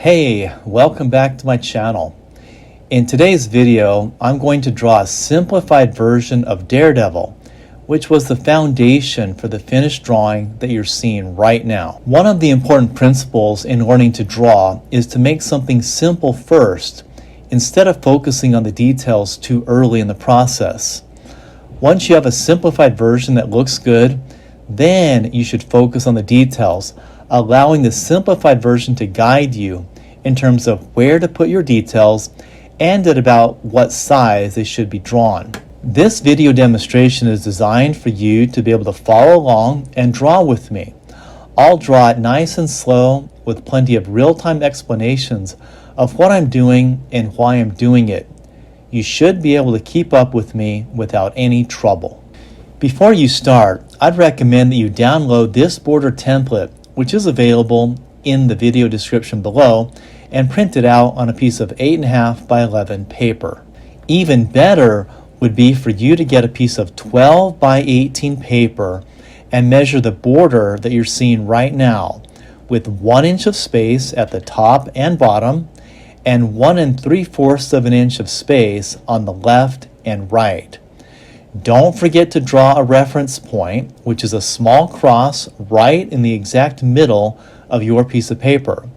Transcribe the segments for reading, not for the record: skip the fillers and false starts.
Hey, welcome back to my channel. In today's video, I'm going to draw a simplified version of Daredevil, which was the foundation for the finished drawing that you're seeing right now. One of the important principles in learning to draw is to make something simple first, instead of focusing on the details too early in the process. Once you have a simplified version that looks good, then you should focus on the details, allowing the simplified version to guide you in terms of where to put your details and at about what size they should be drawn. This video demonstration is designed for you to be able to follow along and draw with me. I'll draw it nice and slow with plenty of real-time explanations of what I'm doing and why I'm doing it. You should be able to keep up with me without any trouble. Before you start, I'd recommend that you download this border template, which is available in the video description below, and print it out on a piece of 8.5 by 11 paper. Even better would be for you to get a piece of 12 by 18 paper and measure the border that you're seeing right now with 1 inch of space at the top and bottom and 1 3/4 of an inch of space on the left and right. Don't forget to draw a reference point, which is a small cross right in the exact middle of your piece of paper.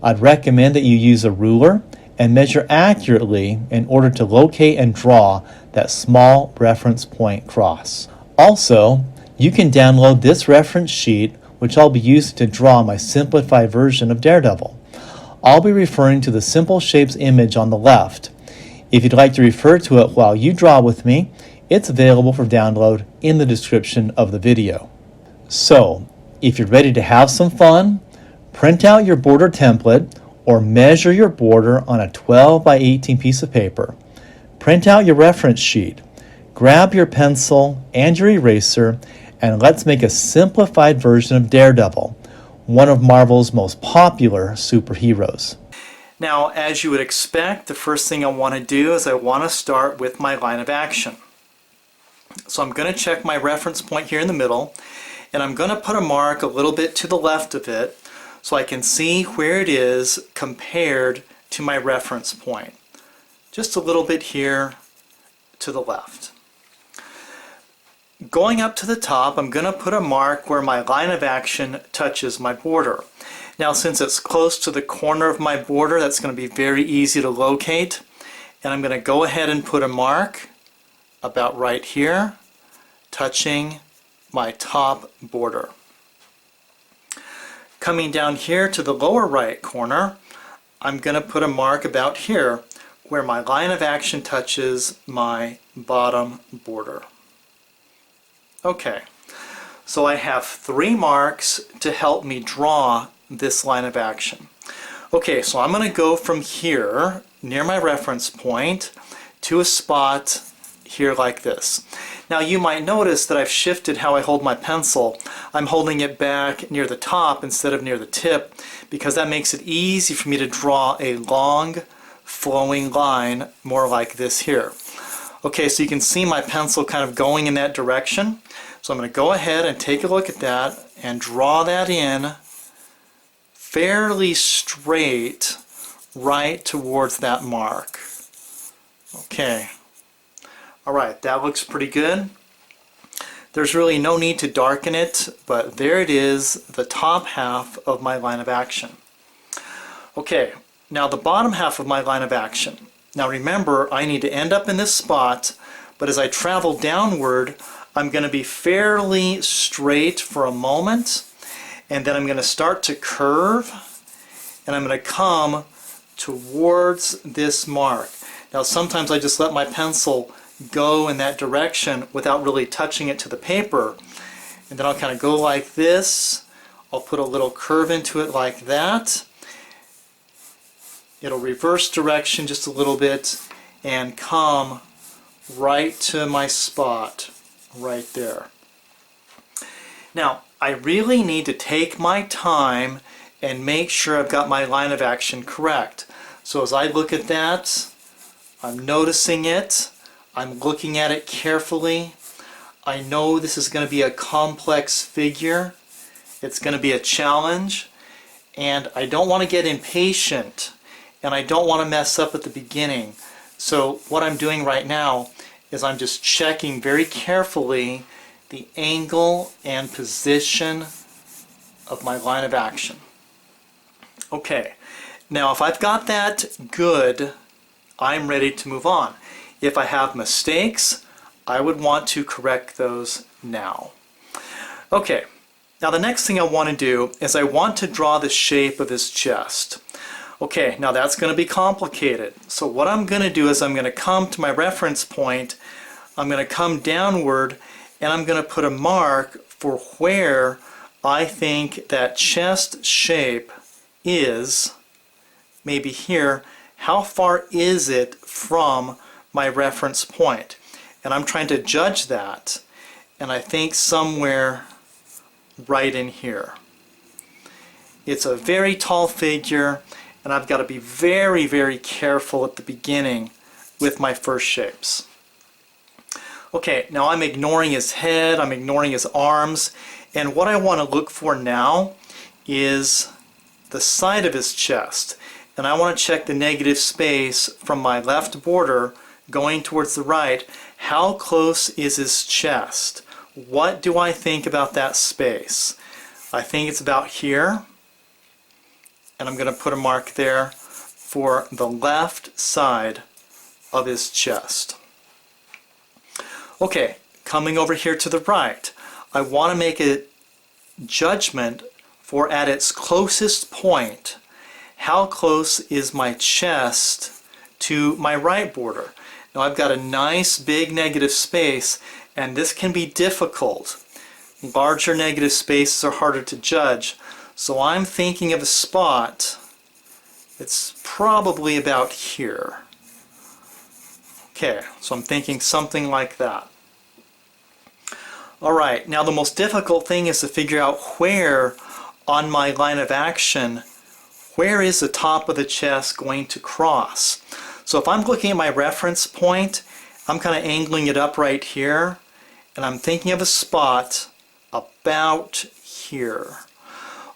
I'd recommend that you use a ruler and measure accurately in order to locate and draw that small reference point cross. Also, you can download this reference sheet, which I'll be using to draw my simplified version of Daredevil. I'll be referring to the Simple Shapes image on the left. If you'd like to refer to it while you draw with me, it's available for download in the description of the video. So, if you're ready to have some fun, print out your border template or measure your border on a 12 by 18 piece of paper. Print out your reference sheet, grab your pencil and your eraser, and let's make a simplified version of Daredevil, one of Marvel's most popular superheroes. Now, as you would expect, the first thing I want to do is I want to start with my line of action. So I'm going to check my reference point here in the middle, and I'm going to put a mark a little bit to the left of it so I can see where it is compared to my reference point. Just a little bit here to the left. Going up to the top, I'm going to put a mark where my line of action touches my border. Now, since it's close to the corner of my border, that's going to be very easy to locate. And I'm going to go ahead and put a mark about right here, touching my top border. Coming down here to the lower right corner, I'm going to put a mark about here where my line of action touches my bottom border. Okay, so I have 3 marks to help me draw this line of action. Okay, so I'm going to go from here near my reference point to a spot here like this. Now you might notice that I've shifted how I hold my pencil. I'm holding it back near the top instead of near the tip because that makes it easy for me to draw a long flowing line more like this here. Okay, so you can see my pencil kind of going in that direction. So I'm going to go ahead and take a look at that and draw that in fairly straight right towards that mark. Okay. Alright, that looks pretty good. There's really no need to darken it, but there it is, the top half of my line of action. Okay, now the bottom half of my line of action. Now remember, I need to end up in this spot, but as I travel downward, I'm going to be fairly straight for a moment, and then I'm going to start to curve, and I'm going to come towards this mark. Now sometimes I just let my pencil go in that direction without really touching it to the paper, and then I'll kind of go like this. I'll put a little curve into it like that. It'll reverse direction just a little bit and come right to my spot right there. Now I really need to take my time and make sure I've got my line of action correct. So as I look at that, I'm noticing it. I'm looking at it carefully. I know this is going to be a complex figure. It's going to be a challenge. and I don't want to get impatient, and I don't want to mess up at the beginning. So what I'm doing right now is I'm just checking very carefully the angle and position of my line of action. Okay, now if I've got that good, I'm ready to move on. If I have mistakes, I would want to correct those now. Okay, now the next thing I want to do is I want to draw the shape of his chest. Okay, now that's going to be complicated. So what I'm going to do is I'm going to come to my reference point, I'm going to come downward, and I'm going to put a mark for where I think that chest shape is, maybe here. How far is it from my reference point? And I'm trying to judge that, and I think somewhere right in here. It's a very tall figure, and I've got to be very, very careful at the beginning with my first shapes. Okay, now I'm ignoring his head, I'm ignoring his arms, and what I want to look for now is the side of his chest. And I want to check the negative space from my left border going towards the right. How close is his chest? What do I think about that space? I think it's about here. And I'm going to put a mark there for the left side of his chest. Okay, coming over here to the right, I want to make a judgment for at its closest point, how close is my chest to my right border. Now I've got a nice big negative space, and this can be difficult. Larger negative spaces are harder to judge. So I'm thinking of a spot, it's probably about here. Okay, so I'm thinking something like that. Alright, now the most difficult thing is to figure out where on my line of action, where is the top of the chest going to cross. So if I'm looking at my reference point, I'm kind of angling it up right here, and I'm thinking of a spot about here.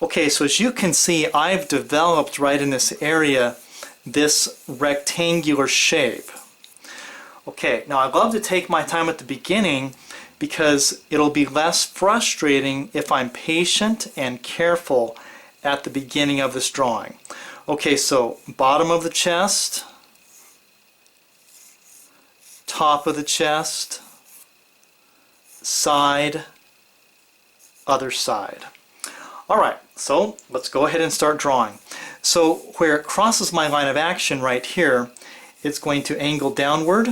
Okay, so as you can see, I've developed right in this area this rectangular shape. Okay, now I love to take my time at the beginning because it'll be less frustrating if I'm patient and careful at the beginning of this drawing. Okay, so bottom of the chest, top of the chest, side, other side. Alright, so let's go ahead and start drawing. So where it crosses my line of action right here, it's going to angle downward,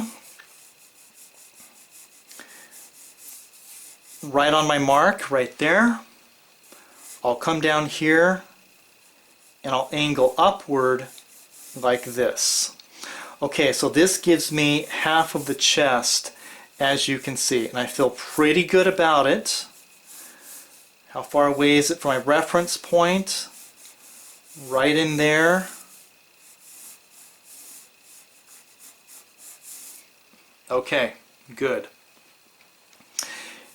right on my mark, right there. I'll come down here and I'll angle upward like this. Okay, so this gives me half of the chest, as you can see, and I feel pretty good about it. How far away is it from my reference point? Right in there. Okay, good.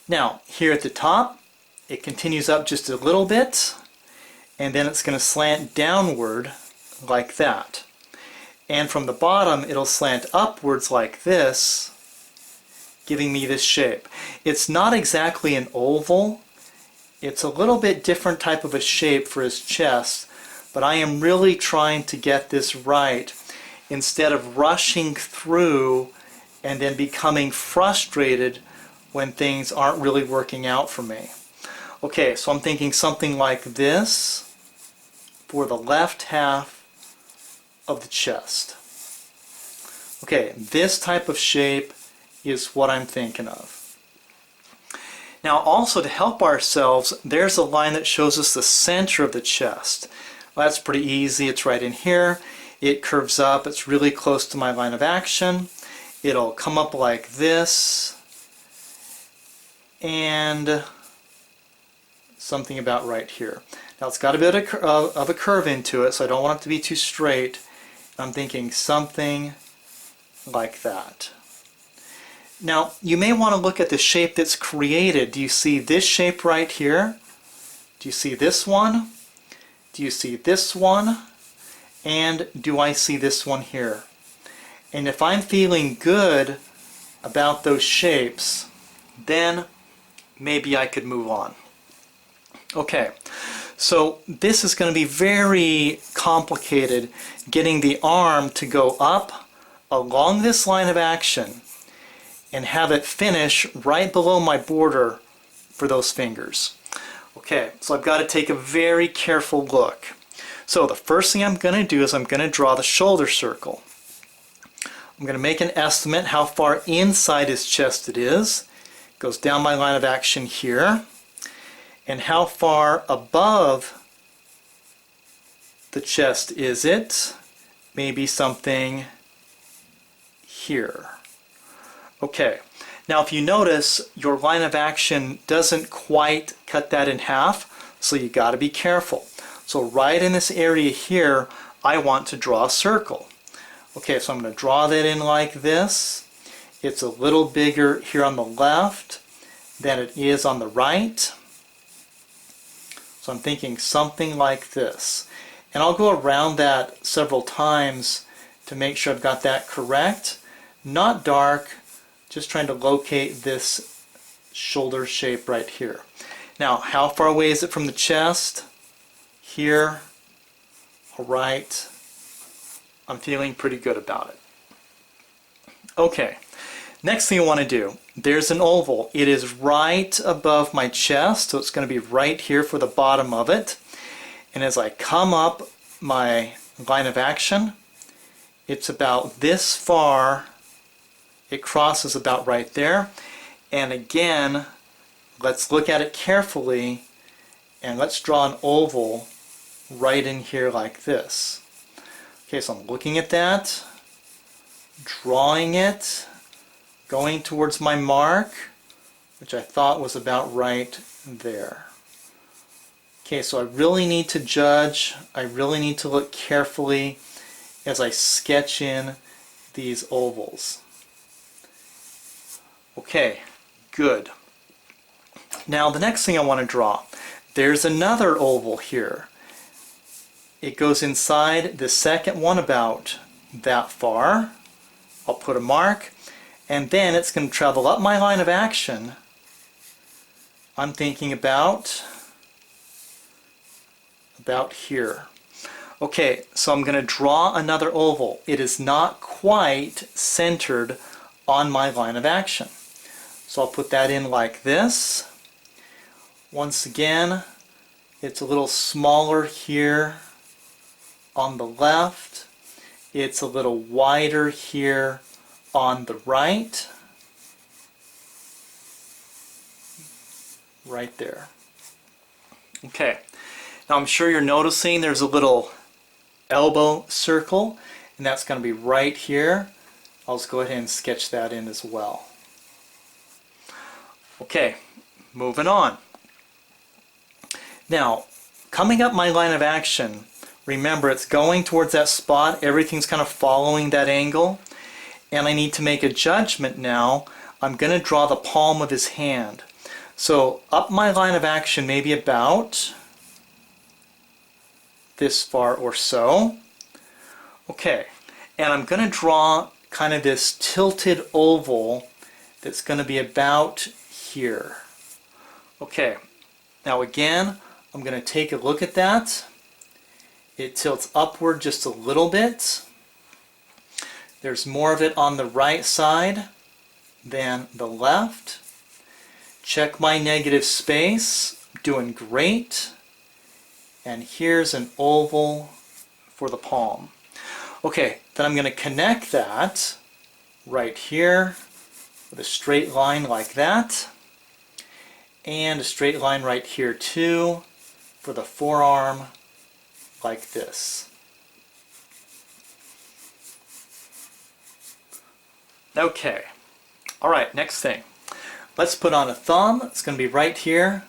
Now, here at the top, it continues up just a little bit, and then it's going to slant downward like that. And from the bottom, it'll slant upwards like this, giving me this shape. It's not exactly an oval. It's a little bit different type of a shape for his chest, but I am really trying to get this right instead of rushing through and then becoming frustrated when things aren't really working out for me. Okay, so I'm thinking something like this for the left half of the chest. Okay, this type of shape is what I'm thinking of. Now also, to help ourselves, there's a line that shows us the center of the chest. Well, that's pretty easy. It's right in here. It curves up. It's really close to my line of action. It'll come up like this, and something about right here. Now it's got a bit of a curve into it, so I don't want it to be too straight. I'm thinking something like that. Now, you may want to look at the shape that's created. Do you see this shape right here? Do you see this one? Do Do you see this one? And do I see this one here? And if I'm feeling good about those shapes, then maybe I could move on. Okay, so this is going to be very complicated, getting the arm to go up along this line of action and have it finish right below my border for those fingers. Okay, so I've got to take a very careful look. So the first thing I'm going to do is I'm going to draw the shoulder circle. I'm going to make an estimate how far inside his chest it is. It goes down my line of action here. And how far above the chest is it? Maybe something here. Okay, now if you notice, your line of action doesn't quite cut that in half, so you got to be careful. So right in this area here, I want to draw a circle. Okay, so I'm going to draw that in like this. It's a little bigger here on the left than it is on the right. So I'm thinking something like this. And I'll go around that several times to make sure I've got that correct. Not dark, just trying to locate this shoulder shape right here. Now, how far away is it from the chest? Here. All right. I'm feeling pretty good about it. Okay, next thing I want to do, there's an oval. It is right above my chest, so it's going to be right here for the bottom of it. And as I come up my line of action, it's about this far. It crosses about right there. And again, let's look at it carefully, and let's draw an oval right in here like this. Okay, so I'm looking at that, drawing it, going towards my mark, which I thought was about right there. Okay, so I really need to judge, I really need to look carefully as I sketch in these ovals. Okay, good. Now the next thing I want to draw, there's another oval here. It goes inside the second one about that far. I'll put a mark, and then it's going to travel up my line of action. I'm thinking about here. Okay, so I'm going to draw another oval. It is not quite centered on my line of action. So I'll put that in like this. Once again, it's a little smaller here on the left. It's a little wider here on the right. Right there. Okay, now I'm sure you're noticing there's a little elbow circle, and that's going to be right here. I'll just go ahead and sketch that in as well. Okay, moving on. Now, coming up my line of action, remember it's going towards that spot, everything's kind of following that angle, and I need to make a judgment now. I'm going to draw the palm of his hand. So up my line of action, maybe about this far or so. Okay, and I'm going to draw kind of this tilted oval that's going to be about here. Okay, now again, I'm going to take a look at that. It tilts upward just a little bit. There's more of it on the right side than the left. Check my negative space, doing great. And here's an oval for the palm. Okay, then I'm going to connect that right here with a straight line like that. And a straight line right here too for the forearm like this. Okay, alright, next thing. Let's put on a thumb. It's going to be right here.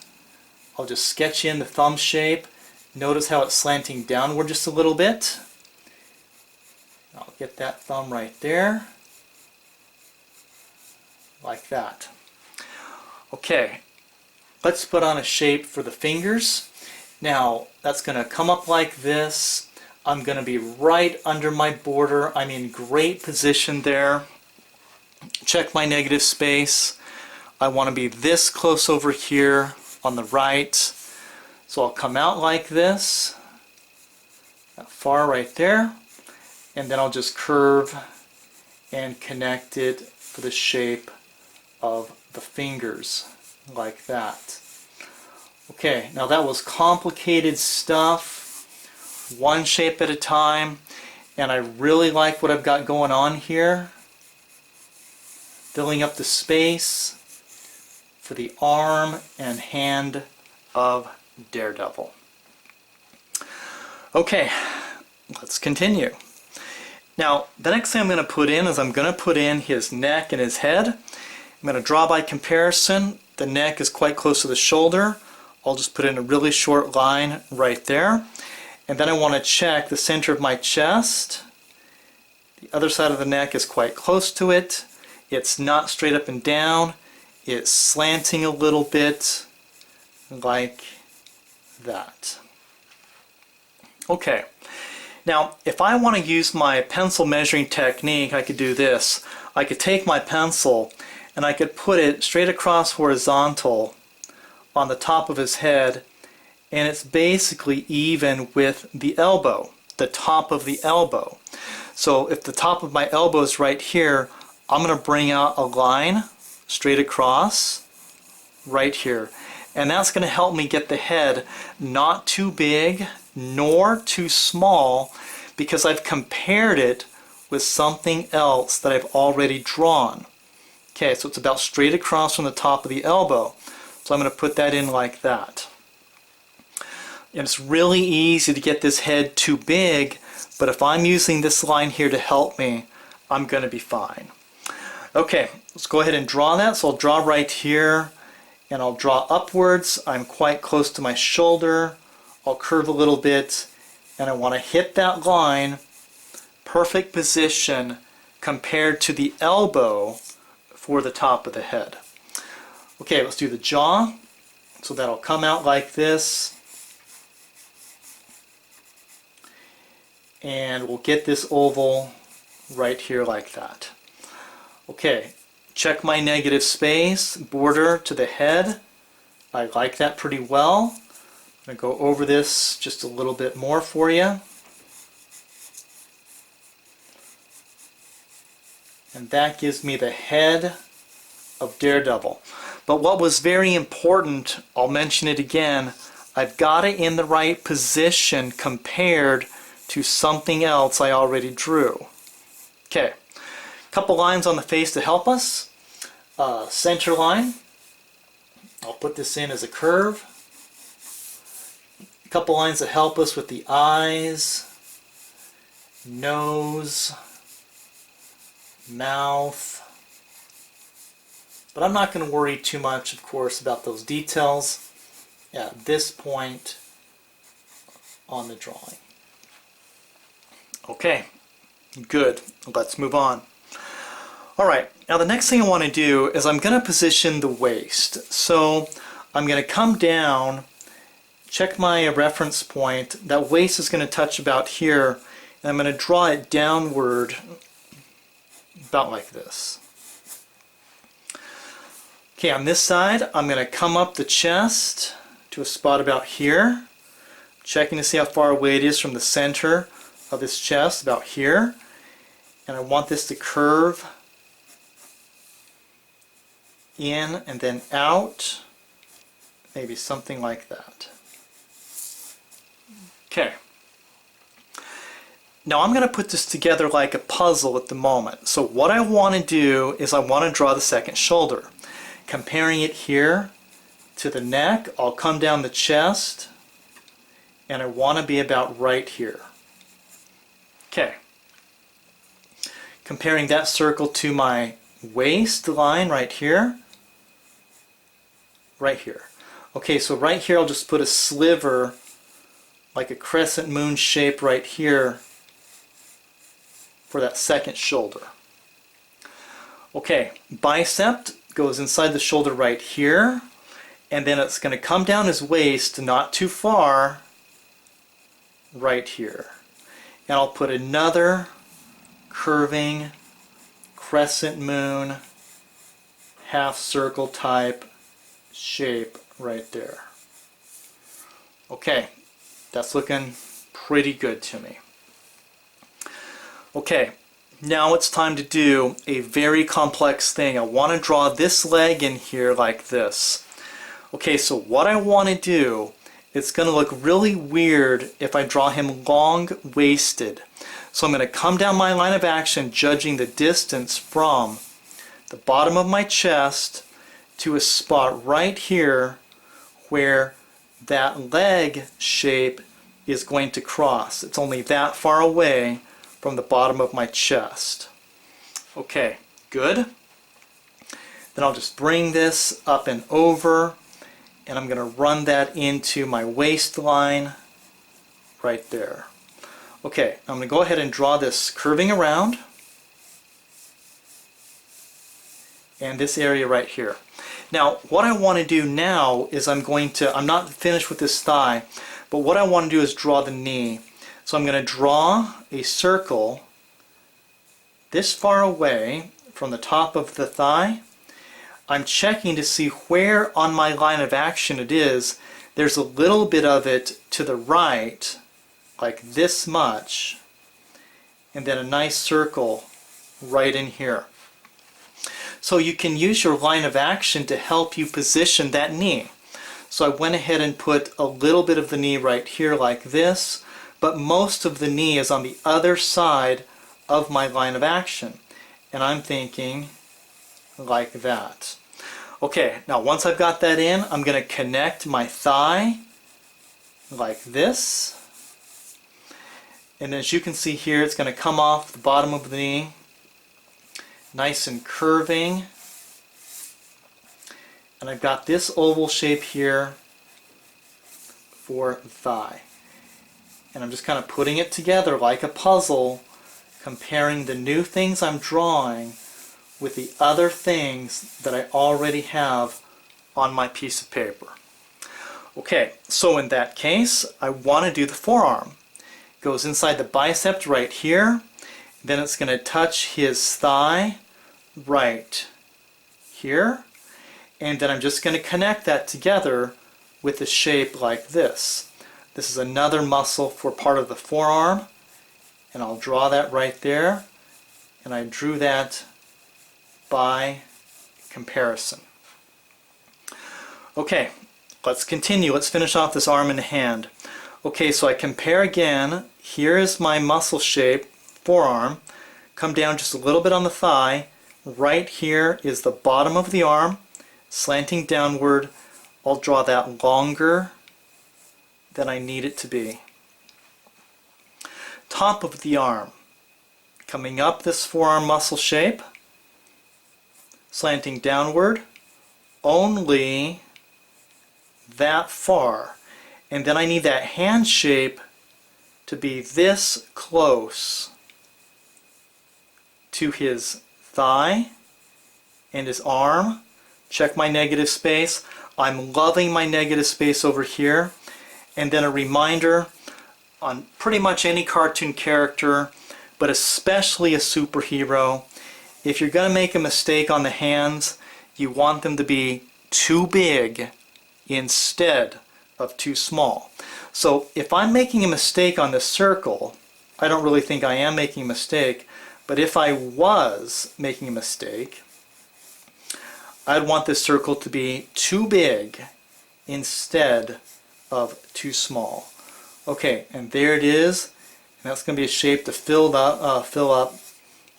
I'll just sketch in the thumb shape. Notice how it's slanting downward just a little bit. I'll get that thumb right there. Like that. Okay, let's put on a shape for the fingers. Now that's going to come up like this. I'm going to be right under my border. I'm in great position there. Check my negative space. I want to be this close over here on the right. So I'll come out like this, that far right there, and then I'll just curve and connect it for the shape of the fingers, like that. Okay, now that was complicated stuff, one shape at a time, and I really like what I've got going on here. Filling up the space for the arm and hand of Daredevil. Okay, let's continue. Now, the next thing I'm going to put in is I'm going to put in his neck and his head. I'm going to draw by comparison. The neck is quite close to the shoulder. I'll just put in a really short line right there. And then I want to check the center of my chest. The other side of the neck is quite close to it. It's not straight up and down. It's slanting a little bit, like that. Okay. Now, if I want to use my pencil measuring technique, I could do this. I could take my pencil and I could put it straight across horizontal on the top of his head, and it's basically even with the elbow, the top of the elbow. So if the top of my elbow is right here, I'm going to bring out a line straight across right here. And that's going to help me get the head not too big nor too small, because I've compared it with something else that I've already drawn. Okay, so it's about straight across from the top of the elbow. So I'm going to put that in like that. And it's really easy to get this head too big, but if I'm using this line here to help me, I'm going to be fine. Okay, let's go ahead and draw that. So I'll draw right here, and I'll draw upwards. I'm quite close to my shoulder. I'll curve a little bit, and I want to hit that line, perfect position compared to the elbow for the top of the head. Okay, let's do the jaw. So that'll come out like this. And we'll get this oval right here like that. Okay, check my negative space, border to the head. I like that pretty well. I'm going to go over this just a little bit more for you. And that gives me the head of Daredevil. But what was very important, I'll mention it again, I've got it in the right position compared to something else I already drew. Okay, a couple lines on the face to help us. Center line, I'll put this in as a curve. A couple lines that help us with the eyes, nose, mouth. But I'm not going to worry too much, of course, about those details at this point on the drawing. Okay, good. Let's move on. Alright, now the next thing I want to do is I'm going to position the waist. So I'm going to come down, check my reference point. That waist is going to touch about here, and I'm going to draw it downward about like this. Okay, on this side, I'm going to come up the chest to a spot about here, checking to see how far away it is from the center of this chest, about here. And I want this to curve in and then out, maybe something like that. Okay. Now I'm going to put this together like a puzzle at the moment. So what I want to do is I want to draw the second shoulder. Comparing it here to the neck, I'll come down the chest, and I want to be about right here. Okay. Comparing that circle to my waist line right here. Right here. Okay, so right here I'll just put a sliver, like a crescent moon shape right here for that second shoulder. Okay, bicep goes inside the shoulder right here, and then it's going to come down his waist, not too far, right here. And I'll put another curving crescent moon, half circle type shape right there. Okay, that's looking pretty good to me. Okay, now it's time to do a very complex thing. I want to draw this leg in here like this. Okay, so what I want to do, it's going to look really weird if I draw him long-waisted. So I'm going to come down my line of action, judging the distance from the bottom of my chest to a spot right here where that leg shape is going to cross. It's only that far away from the bottom of my chest. Okay, good. Then I'll just bring this up and over, and I'm going to run that into my waistline right there. Okay, I'm going to go ahead and draw this curving around, and this area right here. Now, what I want to do now is I'm not finished with this thigh, but what I want to do is draw the knee. So I'm going to draw a circle this far away from the top of the thigh. I'm checking to see where on my line of action it is. There's a little bit of it to the right, like this much, and then a nice circle right in here. So you can use your line of action to help you position that knee. So I went ahead and put a little bit of the knee right here like this, but most of the knee is on the other side of my line of action. And I'm thinking like that. Okay, now once I've got that in, I'm going to connect my thigh like this. And as you can see here, it's going to come off the bottom of the knee, nice and curving. And I've got this oval shape here for the thigh. And I'm just kind of putting it together like a puzzle, comparing the new things I'm drawing with the other things that I already have on my piece of paper. Okay, so in that case, I want to do the forearm. It goes inside the bicep right here, then it's going to touch his thigh right here, and then I'm just going to connect that together with a shape like this. This is another muscle for part of the forearm, and I'll draw that right there, and I drew that by comparison. Okay, let's continue. Let's finish off this arm and hand. Okay, so I compare again. Here is my muscle shape, forearm. Come down just a little bit on the thigh. Right here is the bottom of the arm, slanting downward. I'll draw that longer than I need it to be. Top of the arm, coming up this forearm muscle shape, slanting downward, only that far. And then I need that hand shape to be this close to his thigh and his arm. Check my negative space. I'm loving my negative space over here. And then a reminder on pretty much any cartoon character, but especially a superhero, if you're going to make a mistake on the hands, you want them to be too big instead of too small. So if I'm making a mistake on this circle, I don't really think I am making a mistake, but if I was making a mistake, I'd want this circle to be too big instead of too small. Okay, and there it is. And that's going to be a shape to fill up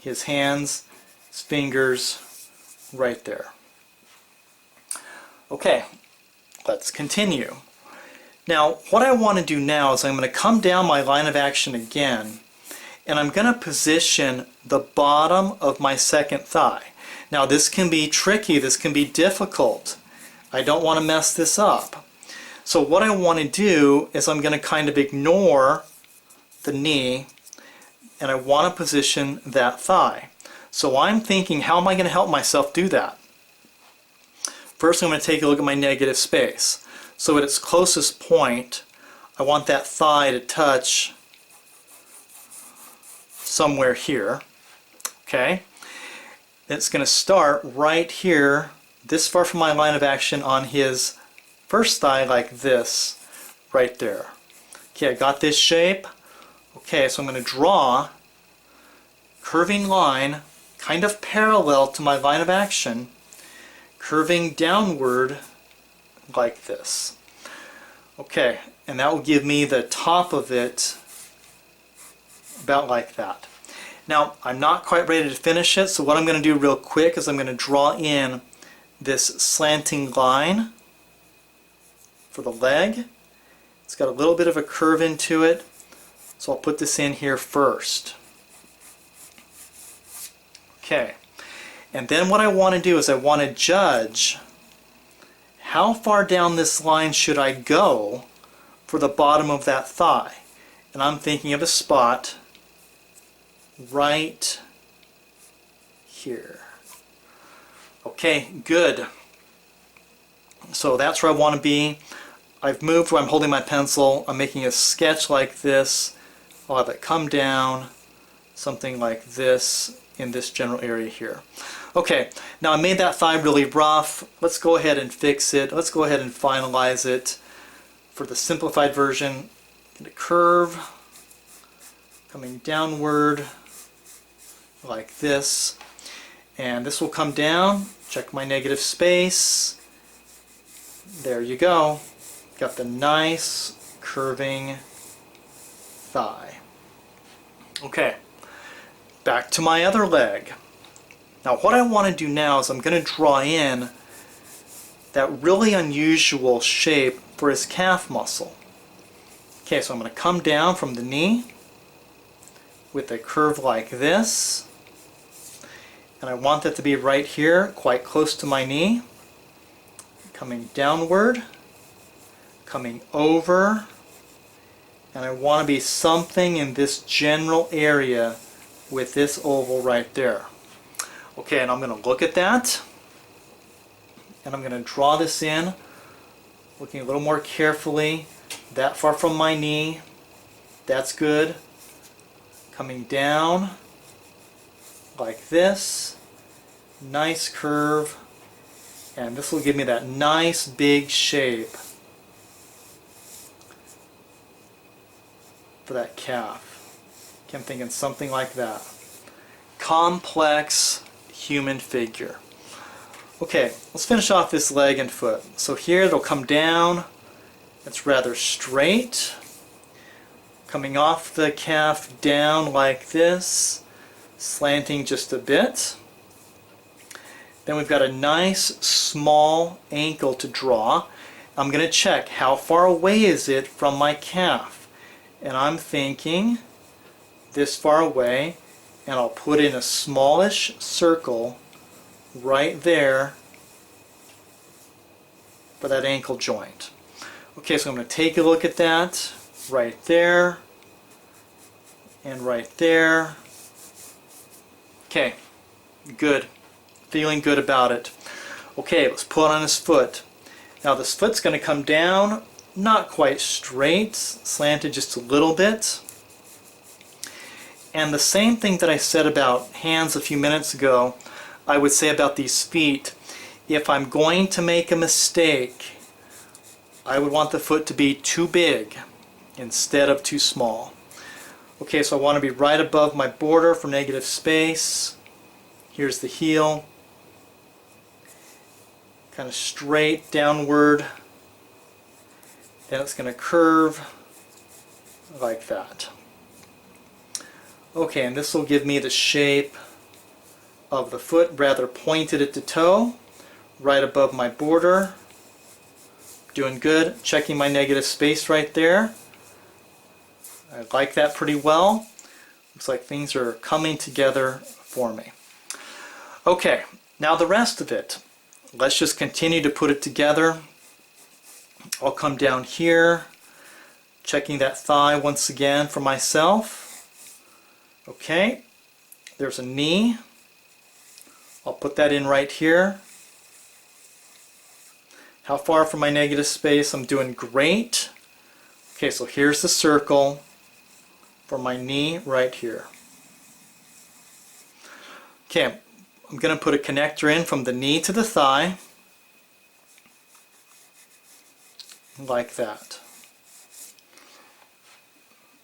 his hands, his fingers, right there. Okay, let's continue. Now, what I want to do now is I'm going to come down my line of action again, and I'm going to position the bottom of my second thigh. Now, this can be tricky, this can be difficult. I don't want to mess this up. So what I want to do is I'm going to kind of ignore the knee, and I want to position that thigh. So I'm thinking, how am I going to help myself do that? First, I'm going to take a look at my negative space. So at its closest point, I want that thigh to touch somewhere here. Okay? It's going to start right here, this far from my line of action on his first thigh, like this, right there. Okay, I got this shape. Okay, so I'm going to draw a curving line, kind of parallel to my line of action, curving downward like this. Okay, and that will give me the top of it about like that. Now, I'm not quite ready to finish it, so what I'm going to do real quick is I'm going to draw in this slanting line for the leg. It's got a little bit of a curve into it, so I'll put this in here first. Okay, and then what I want to do is I want to judge how far down this line should I go for the bottom of that thigh. And I'm thinking of a spot right here. Okay, good. So that's where I want to be. I've moved where I'm holding my pencil. I'm making a sketch like this. I'll have it come down, something like this in this general area here. Okay, now I made that thigh really rough. Let's go ahead and fix it. Let's go ahead and finalize it. For the simplified version, get a curve coming downward like this, and this will come down. Check my negative space. There you go. Got the nice curving thigh. Okay, back to my other leg. Now what I want to do now is I'm going to draw in that really unusual shape for his calf muscle. Okay, so I'm going to come down from the knee with a curve like this, and I want that to be right here, quite close to my knee, coming downward, coming over, and I want to be something in this general area with this oval right there. Okay, and I'm going to look at that, and I'm going to draw this in, looking a little more carefully, that far from my knee. That's good. Coming down like this, nice curve, and this will give me that nice big shape for that calf. Okay, I'm thinking something like that. Complex human figure. Okay, let's finish off this leg and foot. So here it'll come down. It's rather straight. Coming off the calf down like this, slanting just a bit. Then we've got a nice small ankle to draw. I'm going to check how far away is it from my calf. And I'm thinking this far away, and I'll put in a smallish circle right there for that ankle joint. Okay, so I'm going to take a look at that right there and right there. Okay, good. Feeling good about it. Okay, let's put on his foot. Now this foot's going to come down, not quite straight, slanted just a little bit. And the same thing that I said about hands a few minutes ago, I would say about these feet. If I'm going to make a mistake, I would want the foot to be too big instead of too small. Okay, so I want to be right above my border for negative space. Here's the heel. Kind of straight downward. Then it's going to curve like that. Okay, and this will give me the shape of the foot, rather pointed at the toe, right above my border. Doing good. Checking my negative space right there. I like that pretty well. Looks like things are coming together for me. Okay, now the rest of it. Let's just continue to put it together. I'll come down here, checking that thigh once again for myself. Okay, there's a knee. I'll put that in right here. How far from my negative space? I'm doing great. Okay, so here's the circle for my knee right here. Okay, I'm going to put a connector in from the knee to the thigh, like that.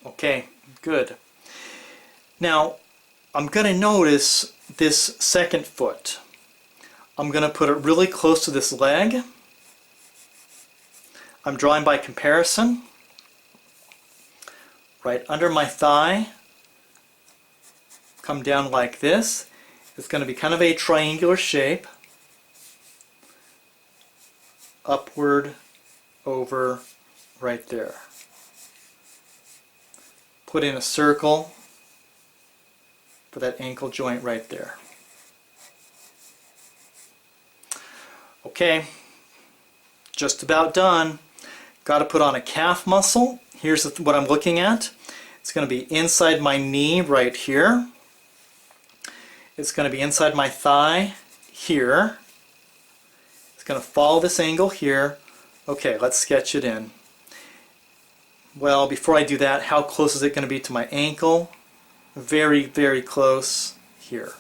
Okay, good. Now, I'm going to notice this second foot. I'm going to put it really close to this leg. I'm drawing by comparison. Right under my thigh. Come down like this. It's going to be kind of a triangular shape. Upward, over, right there. Put in a circle for that ankle joint right there. Okay, just about done. Got to put on a calf muscle. Here's what I'm looking at. It's going to be inside my knee right here. It's going to be inside my thigh here. It's going to follow this angle here. Okay, let's sketch it in. Well, before I do that, how close is it going to be to my ankle? Very, very close here.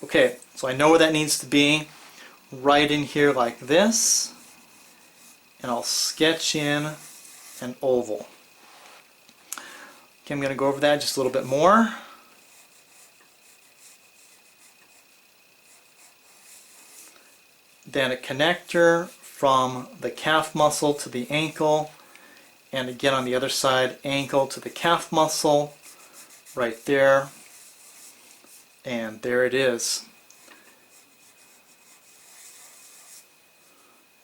Okay, so I know where that needs to be. Right in here like this. And I'll sketch in an oval. Okay, I'm going to go over that just a little bit more. Then a connector from the calf muscle to the ankle, and again on the other side, ankle to the calf muscle, right there, and there it is.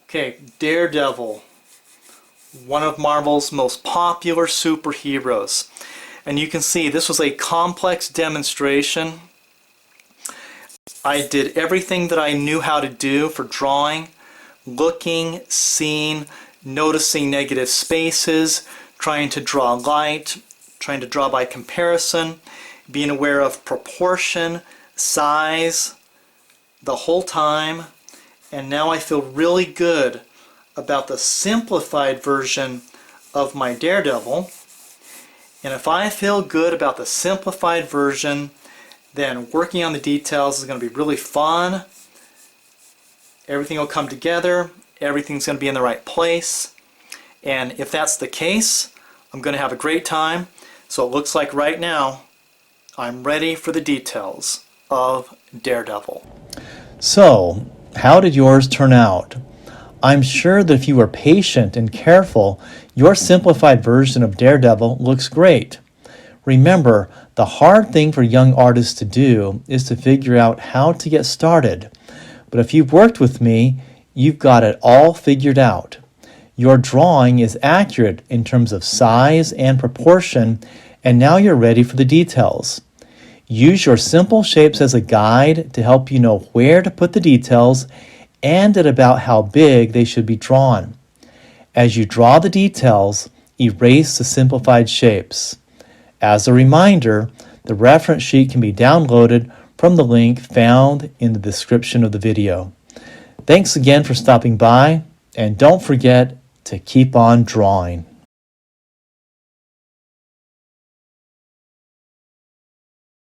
Okay, Daredevil, one of Marvel's most popular superheroes. And you can see this was a complex demonstration. I did everything that I knew how to do for drawing, looking, seeing, noticing negative spaces, trying to draw light, trying to draw by comparison, being aware of proportion, size, the whole time. And now I feel really good about the simplified version of my Daredevil. And if I feel good about the simplified version, then working on the details is going to be really fun. Everything will come together. Everything's going to be in the right place. And if that's the case, I'm going to have a great time. So it looks like right now, I'm ready for the details of Daredevil. So, how did yours turn out? I'm sure that if you were patient and careful, your simplified version of Daredevil looks great. Remember, the hard thing for young artists to do is to figure out how to get started. But if you've worked with me, you've got it all figured out. Your drawing is accurate in terms of size and proportion, and now you're ready for the details. Use your simple shapes as a guide to help you know where to put the details and at about how big they should be drawn. As you draw the details, erase the simplified shapes. As a reminder, the reference sheet can be downloaded from the link found in the description of the video. Thanks again for stopping by, and don't forget to keep on drawing.